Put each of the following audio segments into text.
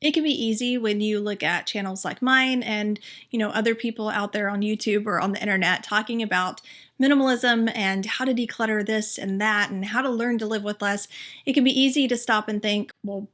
It can be easy when you look at channels like mine and, other people out there on YouTube or on the internet talking about minimalism and how to declutter this and that and how to learn to live with less. It can be easy to stop and think, well,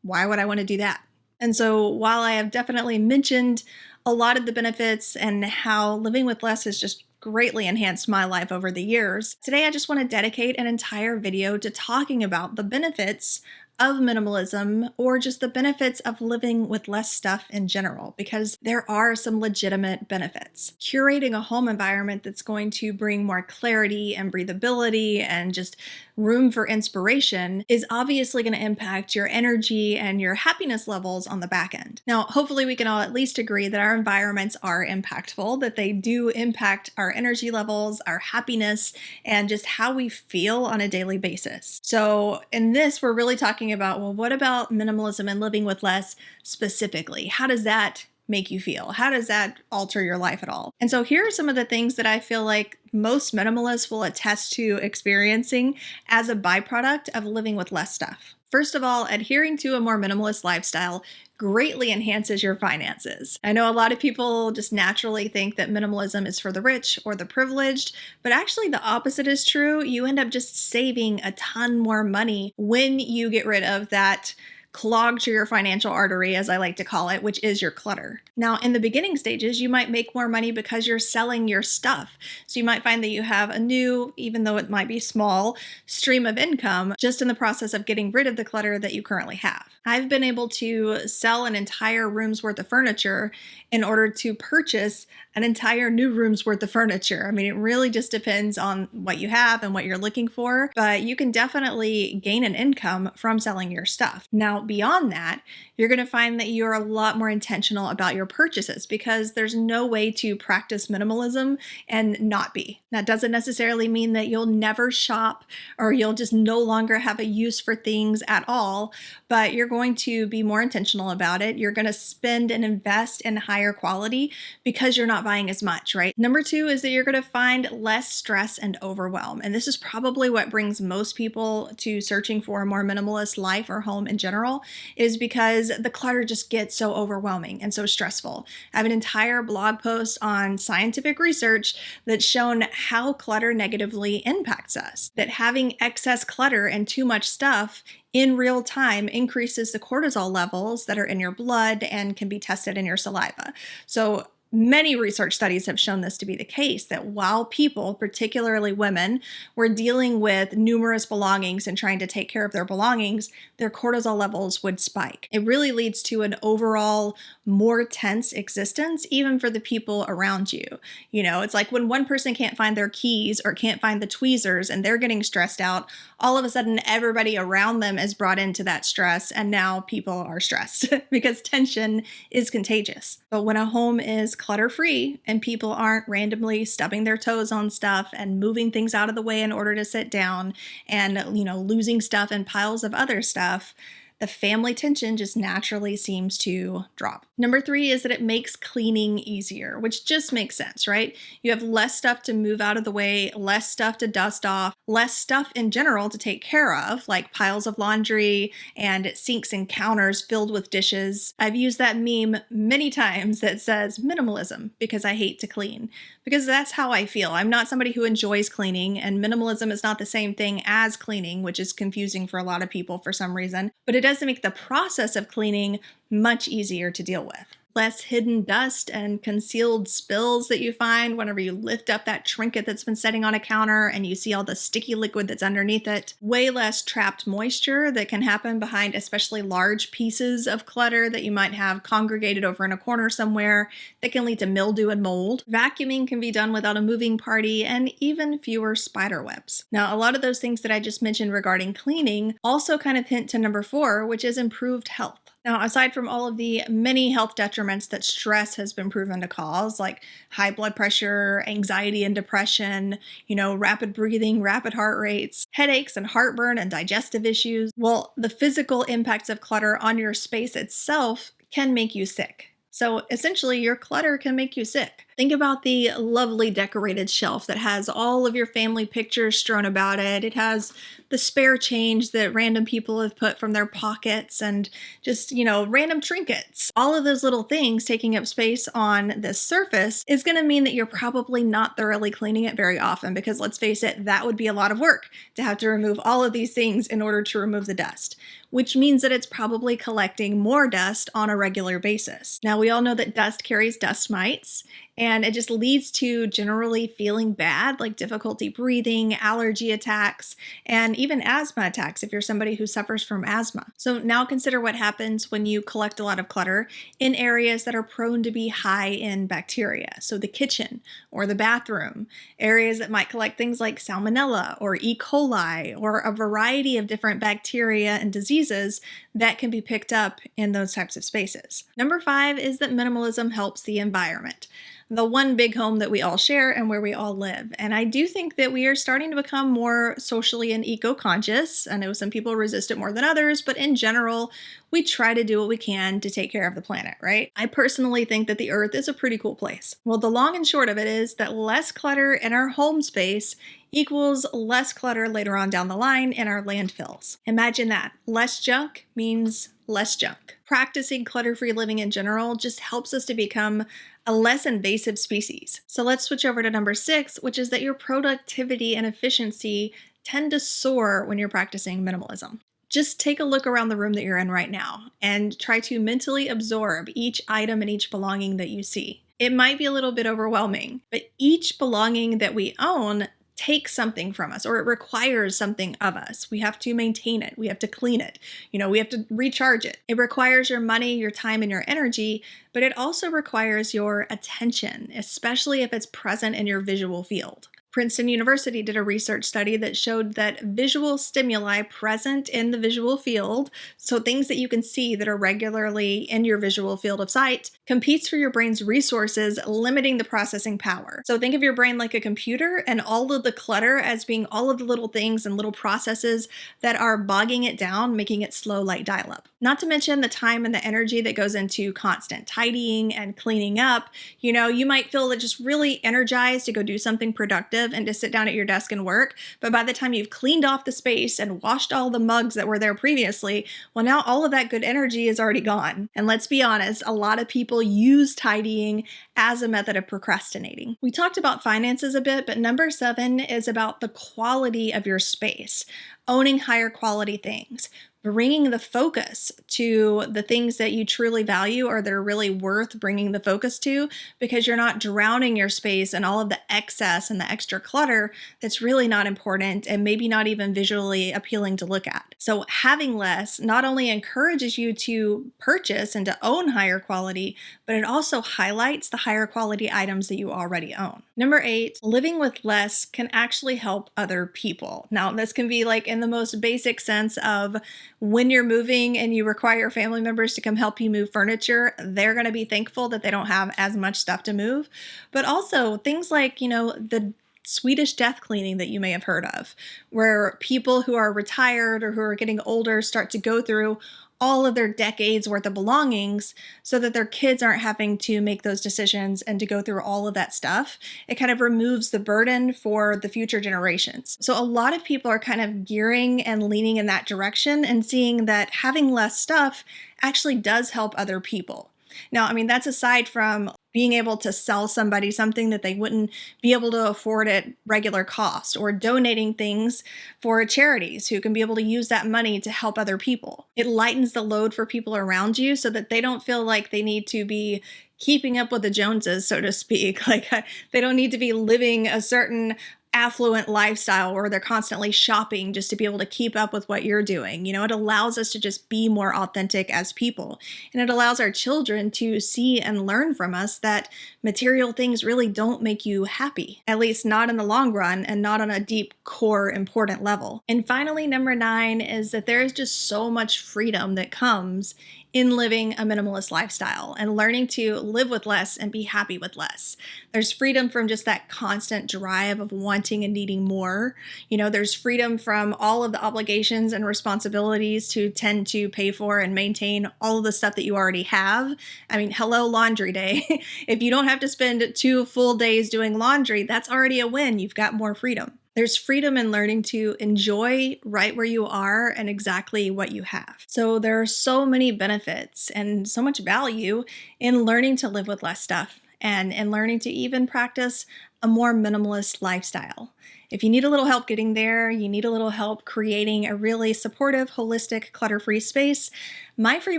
why would I want to do that? And so while I have definitely mentioned a lot of the benefits and how living with less has just greatly enhanced my life over the years, today I just want to dedicate an entire video to talking about the benefits of minimalism or just the benefits of living with less stuff in general, because there are some legitimate benefits. Curating a home environment that's going to bring more clarity and breathability and just room for inspiration is obviously going to impact your energy and your happiness levels on the back end. Now, hopefully we can all at least agree that our environments are impactful, that they do impact our energy levels, our happiness, and just how we feel on a daily basis. So in this, we're really talking about, well, what about minimalism and living with less specifically? How does that make you feel? How does that alter your life at all? And so here are some of the things that I feel like most minimalists will attest to experiencing as a byproduct of living with less stuff. First of all, adhering to a more minimalist lifestyle greatly enhances your finances. I know a lot of people just naturally think that minimalism is for the rich or the privileged, but actually the opposite is true. You end up just saving a ton more money when you get rid of that clog to your financial artery, as I like to call it, which is your clutter. Now, in the beginning stages, you might make more money because you're selling your stuff. So you might find that you have a new, even though it might be small, stream of income just in the process of getting rid of the clutter that you currently have. I've been able to sell an entire room's worth of furniture in order to purchase an entire new room's worth of furniture. I mean, it really just depends on what you have and what you're looking for, but you can definitely gain an income from selling your stuff. Now, beyond that, you're going to find that you're a lot more intentional about your purchases because there's no way to practice minimalism and not be. That doesn't necessarily mean that you'll never shop or you'll just no longer have a use for things at all, but you're going to be more intentional about it. You're going to spend and invest in higher quality because you're not buying as much, right? Number two is that you're going to find less stress and overwhelm. And this is probably what brings most people to searching for a more minimalist life or home in general, is because the clutter just gets so overwhelming and so stressful. I have an entire blog post on scientific research that's shown how clutter negatively impacts us, that having excess clutter and too much stuff in real time increases the cortisol levels that are in your blood and can be tested in your saliva. So many research studies have shown this to be the case, that while people, particularly women, were dealing with numerous belongings and trying to take care of their belongings, their cortisol levels would spike. It really leads to an overall more tense existence, even for the people around you. You know, it's like when one person can't find their keys or can't find the tweezers and they're getting stressed out, all of a sudden everybody around them is brought into that stress, and now people are stressed because tension is contagious. But when a home is clutter-free and people aren't randomly stubbing their toes on stuff and moving things out of the way in order to sit down and, losing stuff in piles of other stuff, the family tension just naturally seems to drop. Number three is that it makes cleaning easier, which just makes sense, right? You have less stuff to move out of the way, less stuff to dust off, less stuff in general to take care of, like piles of laundry and sinks and counters filled with dishes. I've used that meme many times that says minimalism because I hate to clean, because that's how I feel. I'm not somebody who enjoys cleaning, and minimalism is not the same thing as cleaning, which is confusing for a lot of people for some reason, but it does make the process of cleaning much easier to deal with. Less hidden dust and concealed spills that you find whenever you lift up that trinket that's been sitting on a counter and you see all the sticky liquid that's underneath it. Way less trapped moisture that can happen behind especially large pieces of clutter that you might have congregated over in a corner somewhere that can lead to mildew and mold. Vacuuming can be done without a moving party, and even fewer spider webs. Now, a lot of those things that I just mentioned regarding cleaning also kind of hint to number four, which is improved health. Now, aside from all of the many health detriments that stress has been proven to cause, like high blood pressure, anxiety and depression, rapid breathing, rapid heart rates, headaches and heartburn and digestive issues, well, the physical impacts of clutter on your space itself can make you sick. So essentially, your clutter can make you sick. Think about the lovely decorated shelf that has all of your family pictures strewn about it. It has the spare change that random people have put from their pockets and just, random trinkets. All of those little things taking up space on this surface is going to mean that you're probably not thoroughly cleaning it very often because let's face it, that would be a lot of work to have to remove all of these things in order to remove the dust, which means that it's probably collecting more dust on a regular basis. Now, we all know that dust carries dust mites, and it just leads to generally feeling bad, like difficulty breathing, allergy attacks, and even asthma attacks if you're somebody who suffers from asthma. So now consider what happens when you collect a lot of clutter in areas that are prone to be high in bacteria. So the kitchen or the bathroom, areas that might collect things like salmonella or E. coli or a variety of different bacteria and diseases that can be picked up in those types of spaces. Number 5 is that minimalism helps the environment, the one big home that we all share and where we all live. And I do think that we are starting to become more socially and eco-conscious. I know some people resist it more than others, but in general, we try to do what we can to take care of the planet, right? I personally think that the earth is a pretty cool place. Well, the long and short of it is that less clutter in our home space equals less clutter later on down the line in our landfills. Imagine that. Less junk means less junk. Practicing clutter-free living in general just helps us to become a less invasive species. So let's switch over to number 6, which is that your productivity and efficiency tend to soar when you're practicing minimalism. Just take a look around the room that you're in right now and try to mentally absorb each item and each belonging that you see. It might be a little bit overwhelming, but each belonging that we own takes something from us, or it requires something of us. We have to maintain it. We have to clean it. We have to recharge it. It requires your money, your time, and your energy, but it also requires your attention, especially if it's present in your visual field. Princeton University did a research study that showed that visual stimuli present in the visual field, so things that you can see that are regularly in your visual field of sight, competes for your brain's resources, limiting the processing power. So think of your brain like a computer and all of the clutter as being all of the little things and little processes that are bogging it down, making it slow like dial-up. Not to mention the time and the energy that goes into constant tidying and cleaning up. You might feel just really energized to go do something productive and to sit down at your desk and work, but by the time you've cleaned off the space and washed all the mugs that were there previously, well, now all of that good energy is already gone. And let's be honest, a lot of people use tidying as a method of procrastinating. We talked about finances a bit, but number 7 is about the quality of your space, owning higher quality things, bringing the focus to the things that you truly value or that are really worth bringing the focus to, because you're not drowning your space in all of the excess and the extra clutter that's really not important and maybe not even visually appealing to look at. So having less not only encourages you to purchase and to own higher quality, but it also highlights the higher quality items that you already own. Number 8, living with less can actually help other people. Now, this can be like in the most basic sense of when you're moving and you require family members to come help you move furniture, they're going to be thankful that they don't have as much stuff to move. But also things like, the Swedish death cleaning that you may have heard of, where people who are retired or who are getting older start to go through all of their decades worth of belongings so that their kids aren't having to make those decisions and to go through all of that stuff. It kind of removes the burden for the future generations. So a lot of people are kind of gearing and leaning in that direction and seeing that having less stuff actually does help other people. Now, that's aside from being able to sell somebody something that they wouldn't be able to afford at regular cost, or donating things for charities who can be able to use that money to help other people. It lightens the load for people around you so that they don't feel like they need to be keeping up with the Joneses, so to speak. Like they don't need to be living a certain affluent lifestyle where they're constantly shopping just to be able to keep up with what you're doing. It allows us to just be more authentic as people. And it allows our children to see and learn from us that material things really don't make you happy, at least not in the long run and not on a deep core important level. And finally, number 9 is that there is just so much freedom that comes in living a minimalist lifestyle and learning to live with less and be happy with less. There's freedom from just that constant drive of wanting and needing more. There's freedom from all of the obligations and responsibilities to tend to pay for and maintain all of the stuff that you already have. I mean, hello, laundry day. If you don't have to spend 2 full days doing laundry, that's already a win. You've got more freedom. There's freedom in learning to enjoy right where you are and exactly what you have. So there are so many benefits and so much value in learning to live with less stuff and in learning to even practice a more minimalist lifestyle. If you need a little help getting there, you need a little help creating a really supportive, holistic, clutter-free space, my free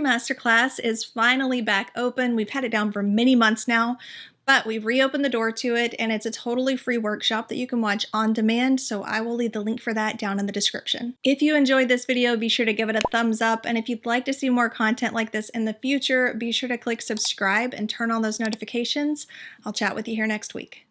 masterclass is finally back open. We've had it down for many months now, but we've reopened the door to it, and it's a totally free workshop that you can watch on demand, so I will leave the link for that down in the description. If you enjoyed this video, be sure to give it a thumbs up, and if you'd like to see more content like this in the future, be sure to click subscribe and turn on those notifications. I'll chat with you here next week.